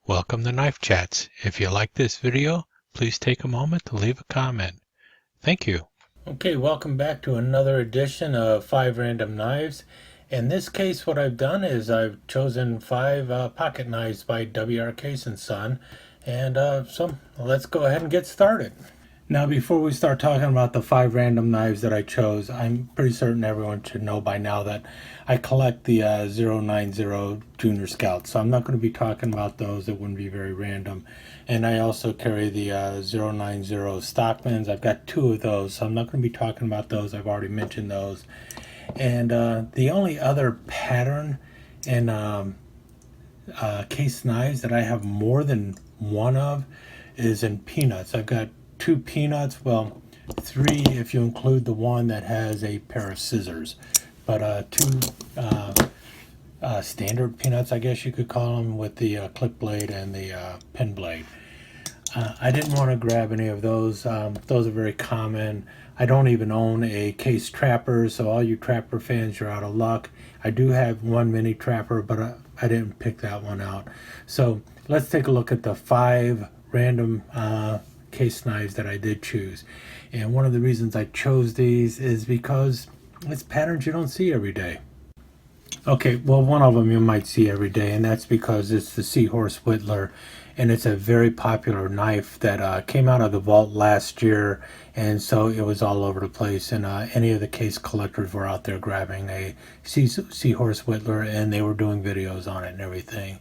Welcome to Knife Chats. If you like this video, please take a moment to leave a comment. Thank you. Okay, welcome back to another edition of 5 Random Knives. In this case, what I've done is I've chosen 5 pocket knives by W.R. Case & Son. And so let's go ahead and get started. Now, before we start talking about the 5 random knives that I chose, I'm pretty certain everyone should know by now that I collect the 090 Junior Scouts. So I'm not going to be talking about those. It wouldn't be very random. And I also carry the 090 Stockmans. I've got 2 of those, so I'm not going to be talking about those. I've already mentioned those. And the only other pattern in case knives that I have more than one of is in peanuts. I've got 2 peanuts, well 3 if you include the one that has a pair of scissors, but 2 standard peanuts, I guess you could call them, with the clip blade and the pen blade. I didn't want to grab any of those. Those are very common. I don't even own a case trapper, so all you trapper fans, you're out of luck. I do have one mini trapper, but I didn't pick that one out. So let's take a look at the 5 random case knives that I did choose. And one of the reasons I chose these is because it's patterns you don't see every day. Okay, well, one of them you might see every day, and that's because it's the Seahorse Whittler, and it's a very popular knife that came out of the vault last year, and so it was all over the place, and any of the case collectors were out there grabbing a Seahorse Whittler, and they were doing videos on it and everything.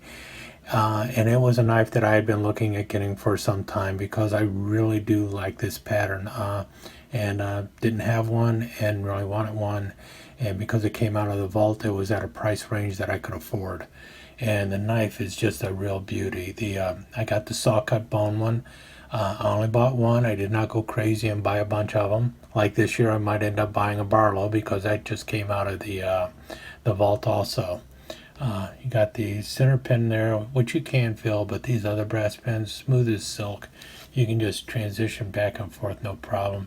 And it was a knife that I had been looking at getting for some time because I really do like this pattern, and didn't have one and really wanted one, and because it came out of the vault, it was at a price range that I could afford, and the knife is just a real beauty. I got the saw cut bone one. I only bought one. I did not go crazy and buy a bunch of them. Like this year, I might end up buying a Barlow because that just came out of the vault also. You got the center pin there, which you can fill, but these other brass pins, smooth as silk. You can just transition back and forth, no problem.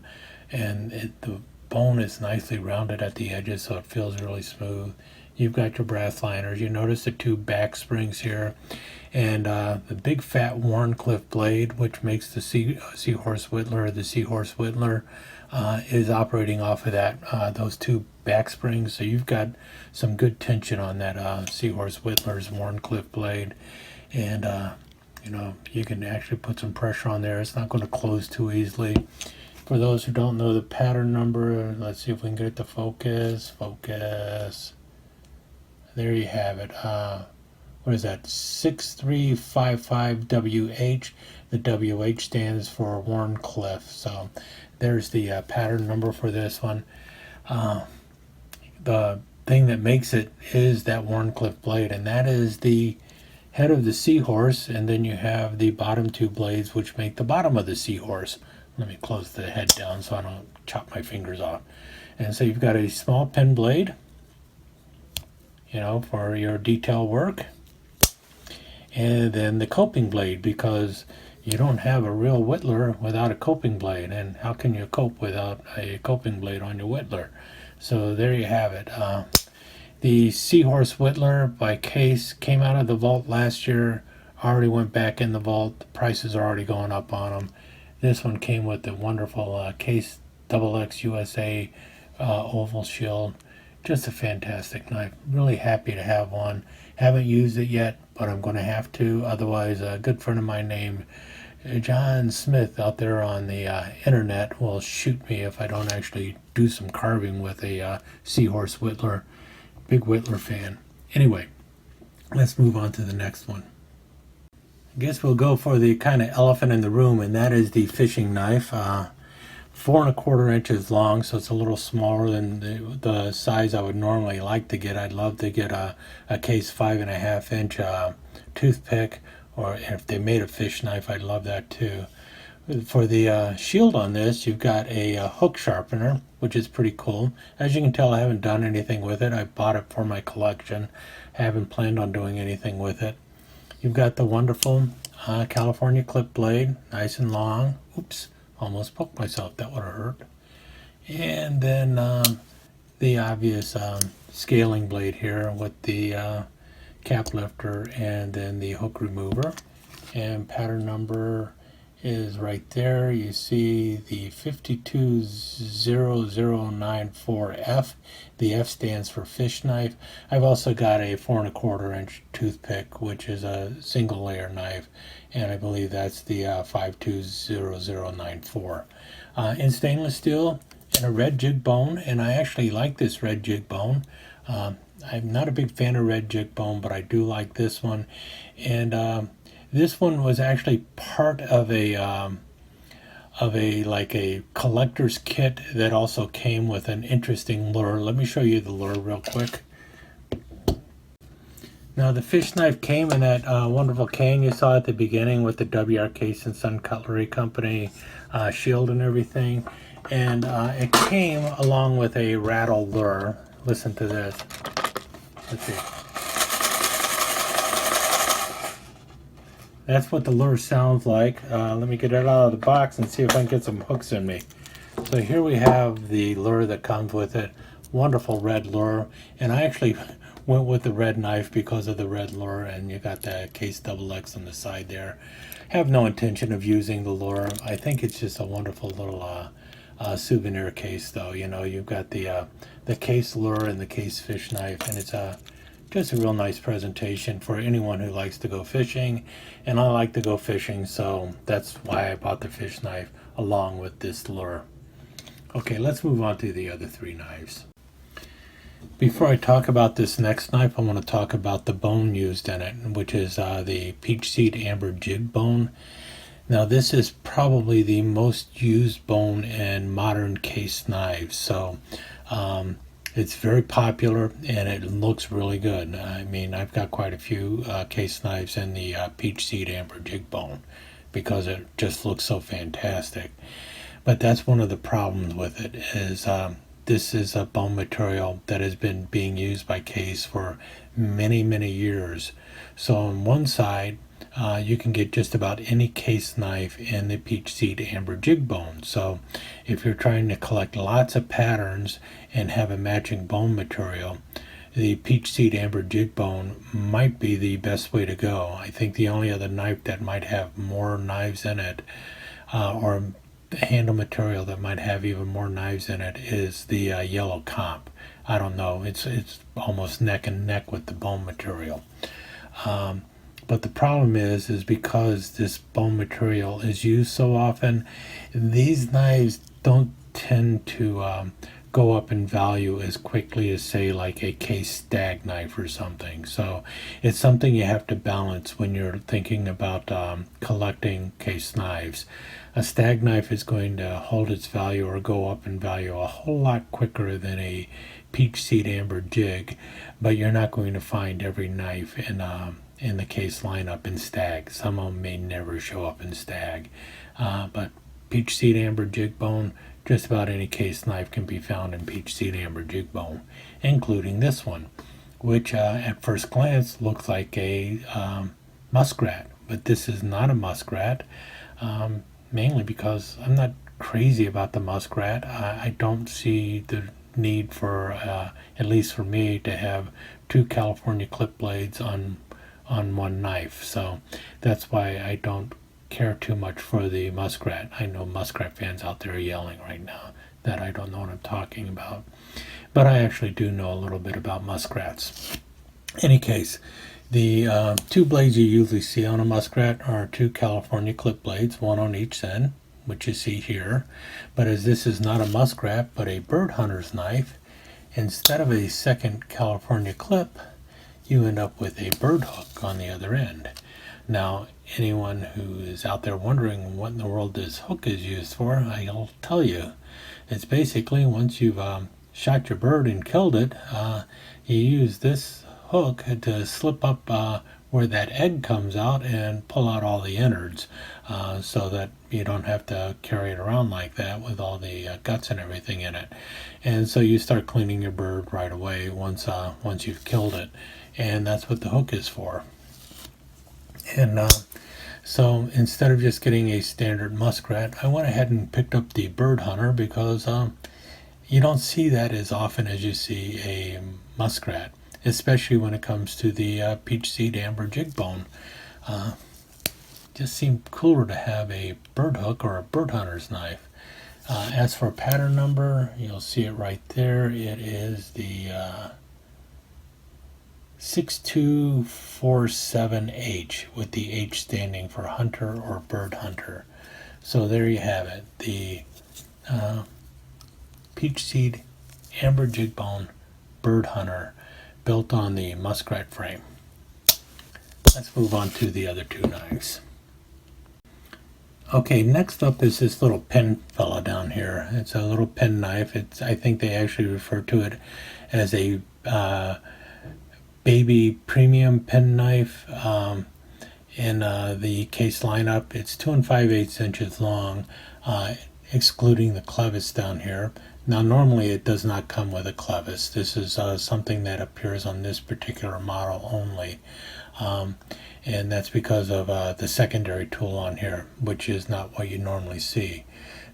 And the bone is nicely rounded at the edges, so it feels really smooth. You've got your brass liners. You notice the 2 back springs here. And the big fat Warncliffe blade, which makes the Seahorse Whittler the Seahorse Whittler, is operating off of that those 2 back springs. So you've got some good tension on that Seahorse Whittler's Warncliffe blade. And you know, you can actually put some pressure on there. It's not going to close too easily. For those who don't know the pattern number, let's see if we can get it to focus. Focus. There you have it. What is that? 6355WH. The WH stands for Warncliffe. So there's the pattern number for this one. The thing that makes it is that Warncliffe blade, and that is the head of the Seahorse, and then you have the bottom 2 blades which make the bottom of the Seahorse. Let me close the head down so I don't chop my fingers off. And so you've got a small pen blade, you know, for your detail work, and then the coping blade, because you don't have a real Whittler without a coping blade, and how can you cope without a coping blade on your Whittler? So there you have it. The Seahorse Whittler by Case came out of the vault last year, already went back in the vault. The prices are already going up on them. This one came with the wonderful Case XX USA oval shield. Just a fantastic knife. Really happy to have one. Haven't used it yet, but I'm going to have to. Otherwise, a good friend of mine named John Smith out there on the internet will shoot me if I don't actually do some carving with a Seahorse Whittler. Big Whittler fan. Anyway, let's move on to the next one. I guess we'll go for the kind of elephant in the room, and that is the fishing knife. 4 1/4 inches long, so it's a little smaller than the size I would normally like to get. I'd love to get a Case 5 1/2 inch toothpick, or if they made a fish knife, I'd love that too. For the shield on this, you've got a hook sharpener, which is pretty cool. As you can tell, I haven't done anything with it. I bought it for my collection. I haven't planned on doing anything with it. You've got the wonderful California clip blade, nice and long. Oops, almost poked myself. That would have hurt. And then the obvious scaling blade here with the cap lifter and then the hook remover. and pattern number is right there. You see the 520094F. The F stands for fish knife. I've also got a 4¼ inch toothpick, which is a single layer knife, and I believe that's the 520094. In stainless steel and a red jig bone, and I actually like this red jig bone. I'm not a big fan of red jig bone, but I do like this one. And this one was actually part of a like a collector's kit that also came with an interesting lure. Let me show you the lure real quick. Now the fish knife came in that wonderful can you saw at the beginning with the W.R. Case and Son Cutlery Company shield and everything, and it came along with a rattle lure. Listen to this. Let's see. That's what the lure sounds like. Let me get it out of the box and see if I can get some hooks in me. So here we have the lure that comes with it. Wonderful red lure. And I actually went with the red knife because of the red lure, and you got the Case XX on the side there. Have no intention of using the lure. I think it's just a wonderful little souvenir case, though. You know, you've got the Case lure and the Case fish knife, and it's just a real nice presentation for anyone who likes to go fishing, and I like to go fishing, so that's why I bought the fish knife along with this lure. Okay, let's move on to the other three knives. Before I talk about this next knife, I want to talk about the bone used in it, which is the peach seed amber jig bone. Now this is probably the most used bone in modern case knives, so it's very popular and it looks really good. I mean, I've got quite a few case knives in the peach seed amber jig bone because it just looks so fantastic. But that's one of the problems with it is this is a bone material that has been being used by Case for many, many years. So on one side, you can get just about any case knife in the peach seed amber jig bone. So if you're trying to collect lots of patterns and have a matching bone material, the peach seed amber jig bone might be the best way to go. I think the only other knife that might have more knives in it, or handle material that might have even more knives in it, is the yellow comp. I don't know, it's almost neck and neck with the bone material. But the problem is because this bone material is used so often, these knives don't tend to go up in value as quickly as, say, like a Case stag knife or something. So it's something you have to balance when you're thinking about collecting Case knives. A stag knife is going to hold its value or go up in value a whole lot quicker than a peach seed amber jig, but you're not going to find every knife in the Case lineup in stag. Some of them may never show up in stag, but peach seed amber jig bone, just about any Case knife can be found in peach seed amber jig bone, including this one, which at first glance looks like a muskrat, but this is not a muskrat, mainly because I'm not crazy about the muskrat. I don't see the need for, at least for me, to have two California clip blades on one knife, so that's why I don't care too much for the muskrat. I know muskrat fans out there are yelling right now that I don't know what I'm talking about, but I actually do know a little bit about muskrats. Any case, the two blades you usually see on a muskrat are two California clip blades, one on each end, which you see here. But as this is not a muskrat but a bird hunter's knife, instead of a second California clip, you end up with a bird hook on the other end. Now, anyone who is out there wondering what in the world this hook is used for, I'll tell you. It's basically, once you've shot your bird and killed it, you use this hook to slip up where that egg comes out and pull out all the innards, so that you don't have to carry it around like that with all the guts and everything in it. And so you start cleaning your bird right away once you've killed it. And that's what the hook is for. And so instead of just getting a standard muskrat, I went ahead and picked up the bird hunter because you don't see that as often as you see a muskrat, especially when it comes to the peach seed amber jig bone. just seemed cooler to have a bird hook or a bird hunter's knife. As for pattern number, you'll see it right there. It is the 6247H, with the H standing for hunter or bird hunter. So there you have it, the peach seed amber jig bone bird hunter, built on the muskrat frame. Let's move on to the other two knives. Okay, next up is this little pen fella down here. It's a little pen knife. I think they actually refer to it as a baby premium pen knife in the case lineup. It's 2 5/8 inches long, excluding the clevis down here. Now normally it does not come with a clevis. This is something that appears on this particular model only. And that's because of the secondary tool on here, which is not what you normally see.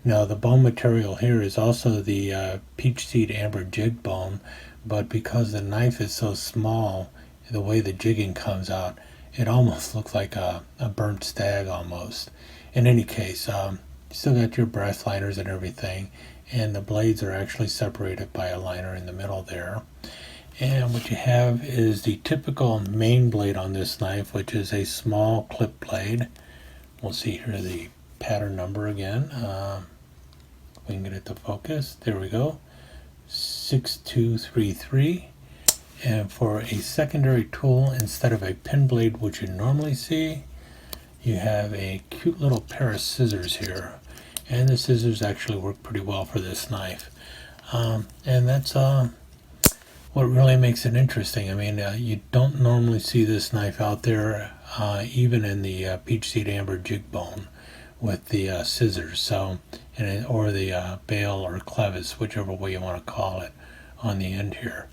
Now the bone material here is also the peach seed amber jig bone, but because the knife is so small, the way the jigging comes out, it almost looks like a burnt stag almost. In any case, you still got your brass liners and everything, and the blades are actually separated by a liner in the middle there. And what you have is the typical main blade on this knife, which is a small clip blade. We'll see here the pattern number again. We can get it to focus. There we go. 6233. And for a secondary tool, instead of a pen blade, which you normally see, you have a cute little pair of scissors here. And the scissors actually work pretty well for this knife. And that's what really makes it interesting. I mean, you don't normally see this knife out there, even in the peach seed amber jig bone with the scissors, so or the bail or clevis, whichever way you want to call it, on the end here.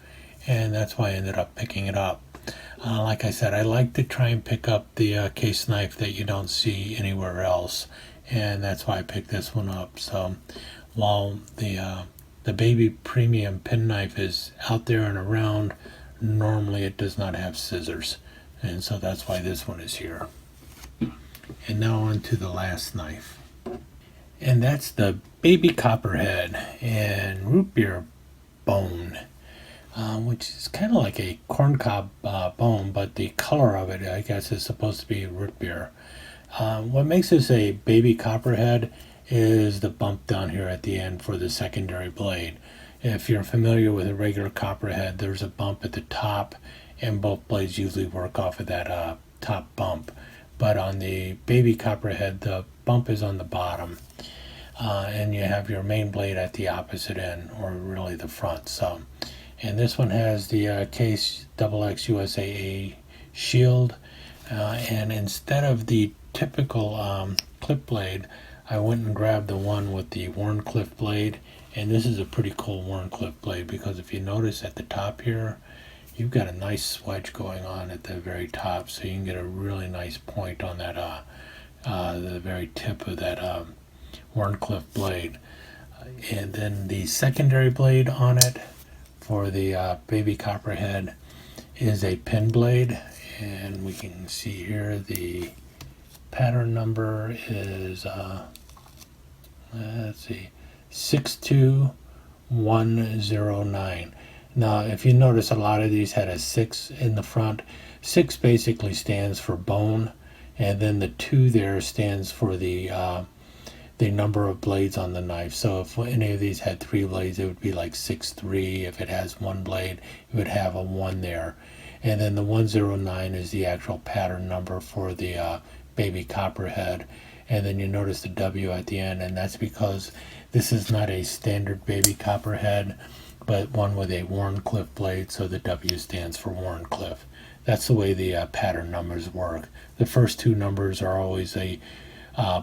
And that's why I ended up picking it up. Like I said, I like to try and pick up the case knife that you don't see anywhere else, and that's why I picked this one up. So while the baby premium penknife is out there and around, normally it does not have scissors, and so that's why this one is here. And now on to the last knife, and that's the baby Copperhead and root beer bone, which is kind of like a corncob bone, but the color of it, I guess, is supposed to be root beer. What makes this a baby Copperhead is the bump down here at the end for the secondary blade. If you're familiar with a regular Copperhead, there's a bump at the top, and both blades usually work off of that top bump. But on the baby Copperhead, the bump is on the bottom, and you have your main blade at the opposite end, or really the front. So, and this one has the Case XX USAA shield, and instead of the typical clip blade, I went and grabbed the one with the Wharncliffe blade, and this is a pretty cool Wharncliffe blade, because if you notice at the top here, you've got a nice swedge going on at the very top, so you can get a really nice point on that the very tip of that Wharncliffe blade. And then the secondary blade on it for the baby Copperhead is a pen blade, and we can see here the pattern number is let's see, 62109. Now if you notice, a lot of these had a 6 in the front. 6 basically stands for bone, and then the 2 there stands for the number of blades on the knife. So if any of these had 3 blades, it would be like 6-3. If it has 1 blade, it would have a 1 there. And then the 109 is the actual pattern number for the baby Copperhead. And then you notice the W at the end, and that's because this is not a standard baby Copperhead, but one with a Wharncliffe blade, so the W stands for Wharncliffe. That's the way the pattern numbers work. The first 2 numbers are always a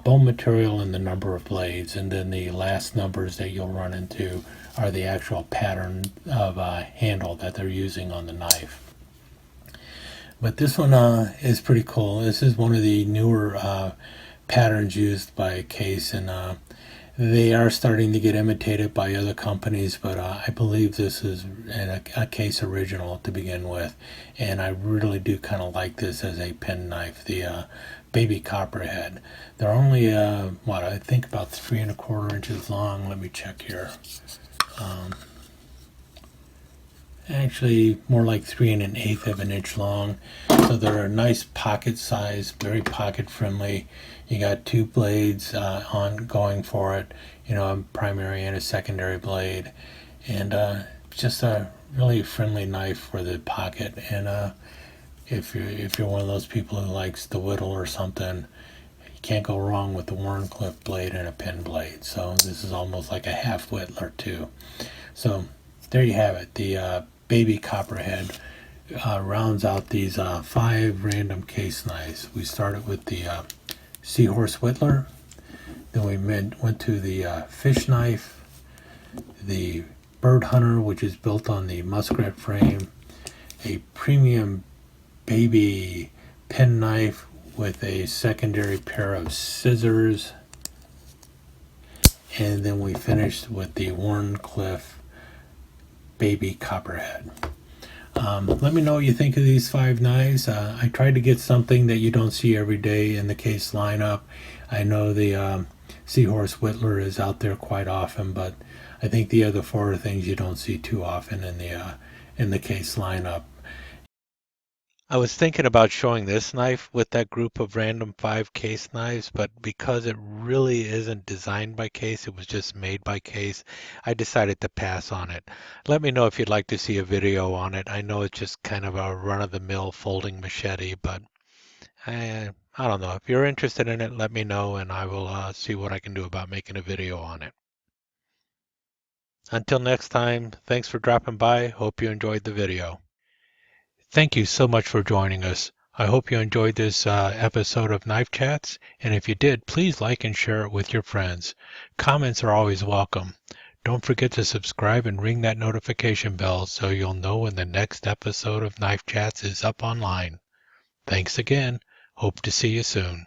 bone material and the number of blades, and then the last numbers that you'll run into are the actual pattern of handle that they're using on the knife. But this one is pretty cool. This is one of the newer patterns used by Case, and They are starting to get imitated by other companies, but I believe this is a case original to begin with, and I really do kind of like this as a penknife. The baby Copperhead. They're only what, I think about 3¼ inches long. Let me check here. Actually, more like 3⅛ long. So they're a nice pocket size, very pocket friendly. You got two blades on going for it, a primary and a secondary blade, and just a really friendly knife for the pocket. And if you're one of those people who likes the whittle or something, you can't go wrong with the Wharncliffe blade and a pen blade. So this is almost like a half Whittler too. So there you have it. The baby Copperhead rounds out these 5 random case knives. We started with the Seahorse Whittler, then we went to the fish knife, the bird hunter, which is built on the muskrat frame, a premium baby pen knife with a secondary pair of scissors, and then we finished with the Wharncliffe baby Copperhead. Let me know what you think of these 5 knives. I tried to get something that you don't see every day in the case lineup. I know the Seahorse Whittler is out there quite often, but I think the other 4 are things you don't see too often in the case lineup. I was thinking about showing this knife with that group of random 5 case knives, but because it really isn't designed by Case, it was just made by Case, I decided to pass on it. Let me know if you'd like to see a video on it. I know it's just kind of a run-of-the-mill folding machete, but I don't know. If you're interested in it, let me know, and I will see what I can do about making a video on it. Until next time, thanks for dropping by. Hope you enjoyed the video. Thank you so much for joining us. I hope you enjoyed this episode of Knife Chats, and if you did, please like and share it with your friends. Comments are always welcome. Don't forget to subscribe and ring that notification bell so you'll know when the next episode of Knife Chats is up online. Thanks again. Hope to see you soon.